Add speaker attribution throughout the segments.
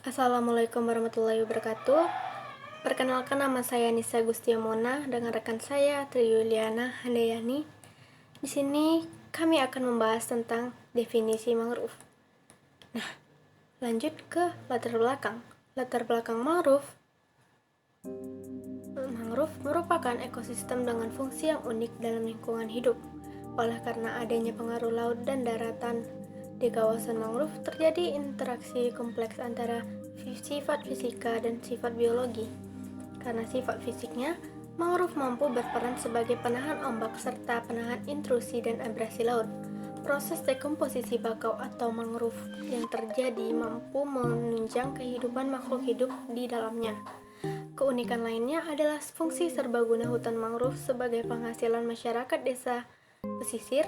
Speaker 1: Assalamualaikum warahmatullahi wabarakatuh. Perkenalkan, nama saya Nisa Gustiamona dengan rekan saya Tri Yuliana Handayani. Di sini kami akan membahas tentang definisi mangrove. Nah, lanjut ke latar belakang. Latar belakang mangrove. Mangrove merupakan ekosistem dengan fungsi yang unik dalam lingkungan hidup. Oleh karena adanya pengaruh laut dan daratan, di kawasan mangrove terjadi interaksi kompleks antara sifat fisika dan sifat biologi. Karena sifat fisiknya, mangrove mampu berperan sebagai penahan ombak serta penahan intrusi dan abrasi laut. Proses dekomposisi bakau atau mangrove yang terjadi mampu menunjang kehidupan makhluk hidup di dalamnya. Keunikan lainnya adalah fungsi serbaguna hutan mangrove sebagai penghasilan masyarakat desa pesisir,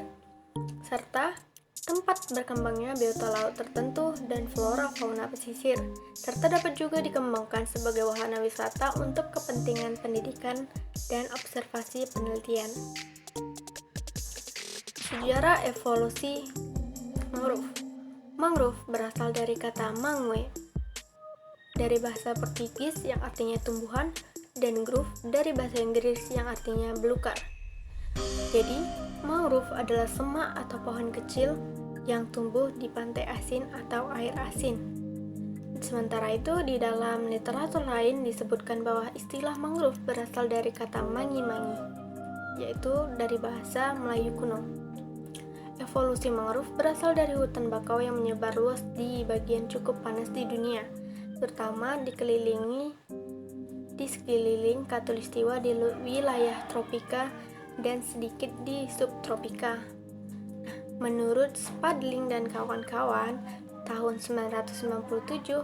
Speaker 1: serta tempat berkembangnya biota laut tertentu dan flora fauna pesisir, serta dapat juga dikembangkan sebagai wahana wisata untuk kepentingan pendidikan dan observasi penelitian. Sejarah evolusi mangrove. Mangrove berasal dari kata mangwe, dari bahasa Portugis yang artinya tumbuhan, dan grove dari bahasa Inggris yang artinya belukar. Jadi, mangrove adalah semak atau pohon kecil yang tumbuh di pantai asin atau air asin. Sementara itu, di dalam literatur lain disebutkan bahwa istilah mangrove berasal dari kata mangi-mangi, yaitu dari bahasa Melayu kuno. Evolusi mangrove berasal dari hutan bakau yang menyebar luas di bagian cukup panas di dunia, terutama di sekeliling khatulistiwa di wilayah tropika dan sedikit di subtropika. Menurut Spadling dan kawan-kawan, tahun 1997,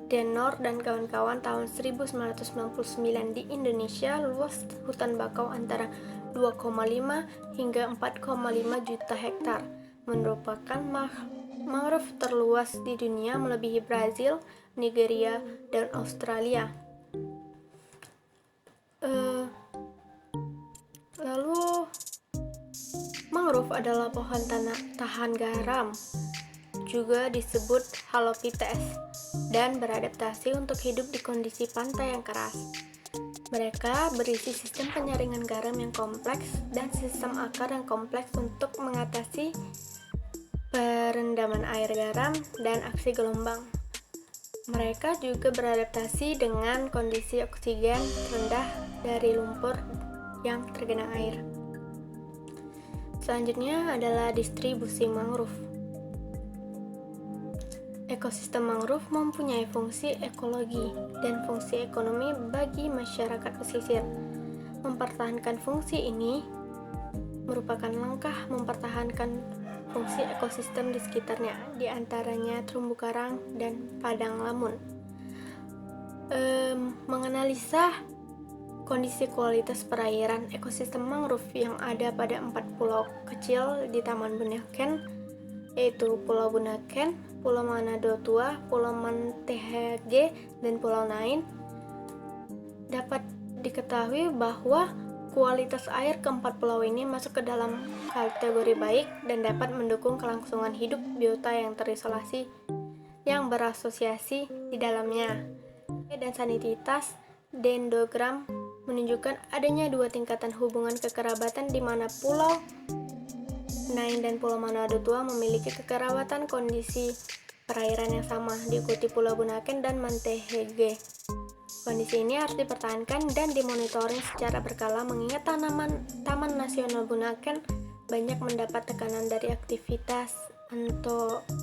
Speaker 1: Denor dan kawan-kawan tahun 1999 di Indonesia, luas hutan bakau antara 2,5 hingga 4,5 juta hektar, merupakan mangrove terluas di dunia melebihi Brazil, Nigeria, dan Australia. Lalu, mangrove adalah pohon tahan garam, juga disebut Halophytes, dan beradaptasi untuk hidup di kondisi pantai yang keras. Mereka berisi sistem penyaringan garam yang kompleks dan sistem akar yang kompleks untuk mengatasi perendaman air garam dan aksi gelombang. Mereka juga beradaptasi dengan kondisi oksigen rendah dari lumpur yang tergenang air. Selanjutnya adalah distribusi mangrove. Ekosistem mangrove mempunyai fungsi ekologi dan fungsi ekonomi bagi masyarakat pesisir. Mempertahankan fungsi ini merupakan langkah mempertahankan fungsi ekosistem di sekitarnya, di antaranya terumbu karang dan padang lamun. Menganalisa kondisi kualitas perairan ekosistem mangrove yang ada pada 4 pulau kecil di Taman Bunaken, yaitu Pulau Bunaken, Pulau Manado Tua, Pulau Mantehege, dan Pulau Nain, dapat diketahui bahwa kualitas air keempat pulau ini masuk ke dalam kategori baik dan dapat mendukung kelangsungan hidup biota yang terisolasi yang berasosiasi di dalamnya. Dan sanititas dendrogram menunjukkan adanya dua tingkatan hubungan kekerabatan di mana Pulau Nain dan Pulau Manado Tua memiliki kekerabatan kondisi perairan yang sama, diikuti Pulau Bunaken dan Mantehege. Kondisi ini harus dipertahankan dan dimonitoring secara berkala mengingat Taman Nasional Bunaken banyak mendapat tekanan dari aktivitas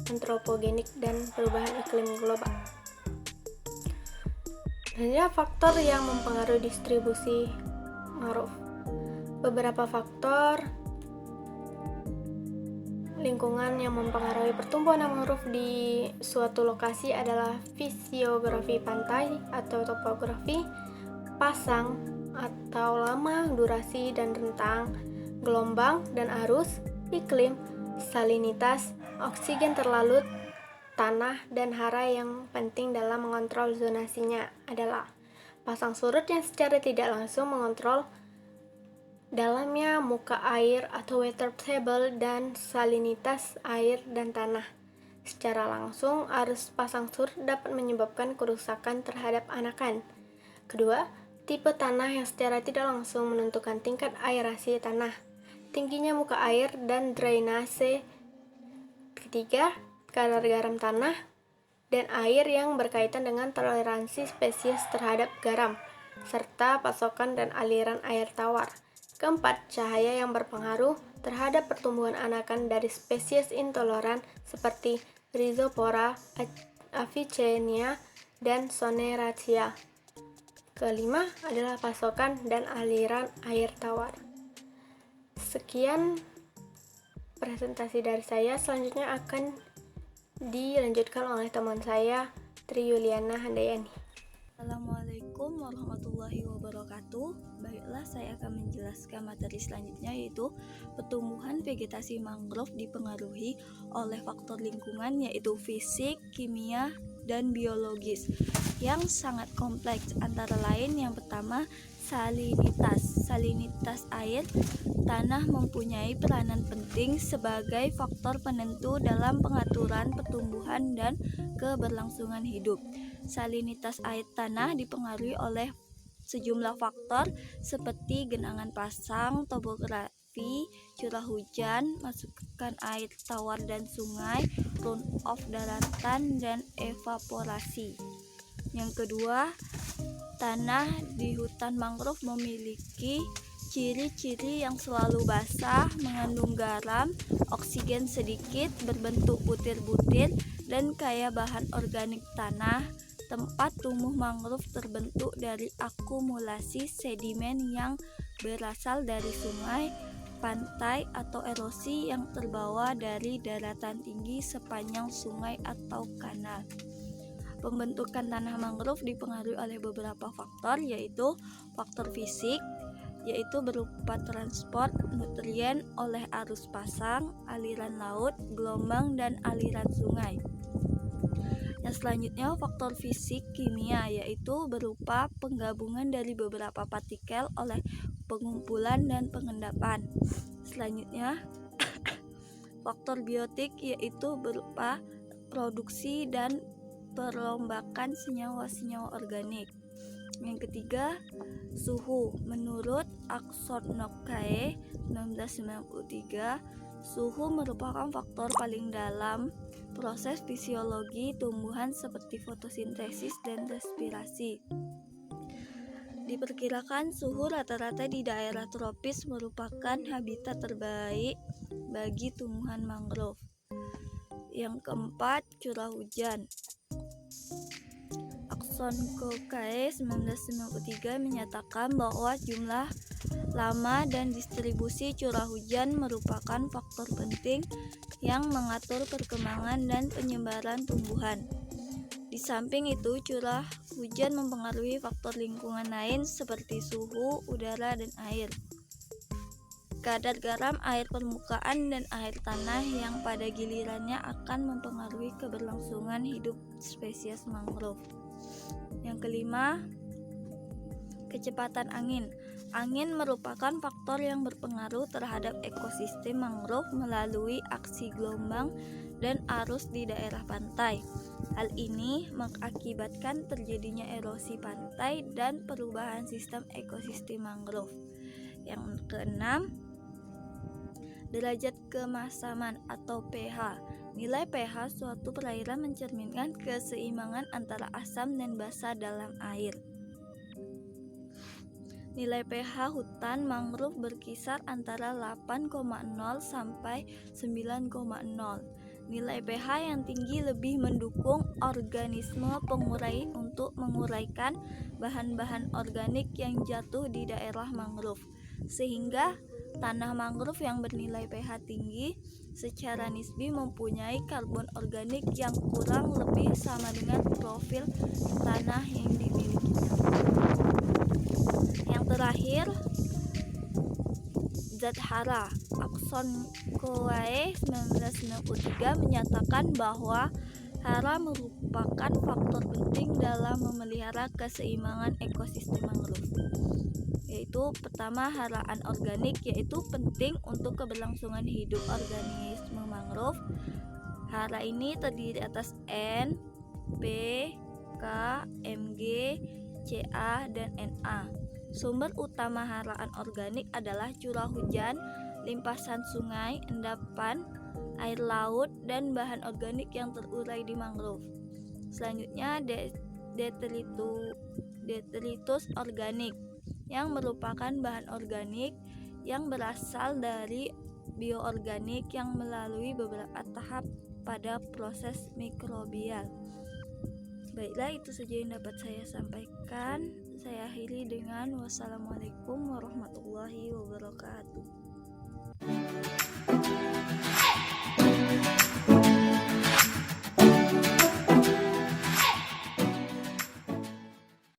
Speaker 1: antropogenik dan perubahan iklim global. Selanjutnya, faktor yang mempengaruhi distribusi mangrove. Beberapa faktor lingkungan yang mempengaruhi pertumbuhan mangrove di suatu lokasi adalah fisiografi pantai atau topografi, pasang atau lama, durasi dan rentang, gelombang dan arus, iklim, salinitas, oksigen terlalu, tanah, dan hara. Yang penting dalam mengontrol zonasinya adalah pasang surut yang secara tidak langsung mengontrol dalamnya muka air atau water table dan salinitas air dan tanah. Secara langsung, arus pasang surut dapat menyebabkan kerusakan terhadap anakan. Kedua, tipe tanah yang secara tidak langsung menentukan tingkat aerasi tanah, tingginya muka air, dan drainase. Ketiga, kadar garam tanah dan air yang berkaitan dengan toleransi spesies terhadap garam, serta pasokan dan aliran air tawar. Keempat, cahaya yang berpengaruh terhadap pertumbuhan anakan dari spesies intoleran seperti Rhizopora, Avicennia, dan Soneraceae. Kelima adalah pasokan dan aliran air tawar. Sekian presentasi dari saya, selanjutnya akan dilanjutkan oleh teman saya, Tri Yuliana Handayani.
Speaker 2: Assalamualaikum warahmatullahi wabarakatuh. Baiklah, saya akan menjelaskan materi selanjutnya, yaitu pertumbuhan vegetasi mangrove dipengaruhi oleh faktor lingkungan, yaitu fisik, kimia, dan biologis yang sangat kompleks. Antara lain, yang pertama, salinitas air tanah mempunyai peranan penting sebagai faktor penentu dalam pengaturan pertumbuhan dan keberlangsungan hidup. Salinitas air tanah dipengaruhi oleh sejumlah faktor seperti genangan pasang, topografi, curah hujan, masukan air tawar dan sungai, runoff daratan, dan evaporasi. Yang kedua, tanah di hutan mangrove memiliki ciri-ciri yang selalu basah, mengandung garam, oksigen sedikit, berbentuk butir-butir, dan kaya bahan organik tanah. Tempat tumbuh mangrove terbentuk dari akumulasi sedimen yang berasal dari sungai, pantai, atau erosi yang terbawa dari daratan tinggi sepanjang sungai atau kanal. Pembentukan tanah mangrove dipengaruhi oleh beberapa faktor, yaitu faktor fisik, yaitu berupa transport nutrien oleh arus pasang, aliran laut, gelombang, dan aliran sungai. Yang selanjutnya, faktor fisik kimia, yaitu berupa penggabungan dari beberapa partikel oleh pengumpulan dan pengendapan. Selanjutnya, faktor biotik, yaitu berupa produksi dan perombakan senyawa-senyawa organik. Yang ketiga, suhu. Menurut Aksonokae 1993, suhu merupakan faktor paling dalam proses fisiologi tumbuhan seperti fotosintesis dan respirasi. Diperkirakan suhu rata-rata di daerah tropis merupakan habitat terbaik bagi tumbuhan mangrove. Yang keempat, curah hujan. Aksonokae 1993 menyatakan bahwa jumlah lama dan distribusi curah hujan merupakan faktor penting yang mengatur perkembangan dan penyebaran tumbuhan. Di samping itu, curah hujan mempengaruhi faktor lingkungan lain seperti suhu, udara, dan air. Kadar garam air permukaan dan air tanah yang pada gilirannya akan mempengaruhi keberlangsungan hidup spesies mangrove. Yang kelima, kecepatan angin. Angin merupakan faktor yang berpengaruh terhadap ekosistem mangrove melalui aksi gelombang dan arus di daerah pantai. Hal ini mengakibatkan terjadinya erosi pantai dan perubahan sistem ekosistem mangrove. Yang keenam, derajat kemasaman atau pH. Nilai pH suatu perairan mencerminkan keseimbangan antara asam dan basa dalam air. Nilai pH hutan mangrove berkisar antara 8,0 sampai 9,0. Nilai pH yang tinggi lebih mendukung organisme pengurai untuk menguraikan bahan-bahan organik yang jatuh di daerah mangrove, sehingga tanah mangrove yang bernilai pH tinggi secara nisbi mempunyai karbon organik yang kurang lebih sama dengan profil tanah yang dimilikinya. Yang terakhir, zat hara. Aksonokae 1993 menyatakan bahwa hara merupakan faktor penting dalam memelihara keseimbangan ekosistem mangrove. Yaitu pertama, hara anorganik, yaitu penting untuk keberlangsungan hidup organisme mangrove. Hara ini terdiri atas N, P, K, Mg, Ca, dan Na. Sumber utama hara anorganik adalah curah hujan, limpasan sungai, endapan, air laut, dan bahan organik yang terurai di mangrove. Selanjutnya detritus organik, yang merupakan bahan organik yang berasal dari bioorganik yang melalui beberapa tahap pada proses mikrobial. Baiklah, itu saja yang dapat saya sampaikan. Saya akhiri dengan wassalamualaikum warahmatullahi wabarakatuh.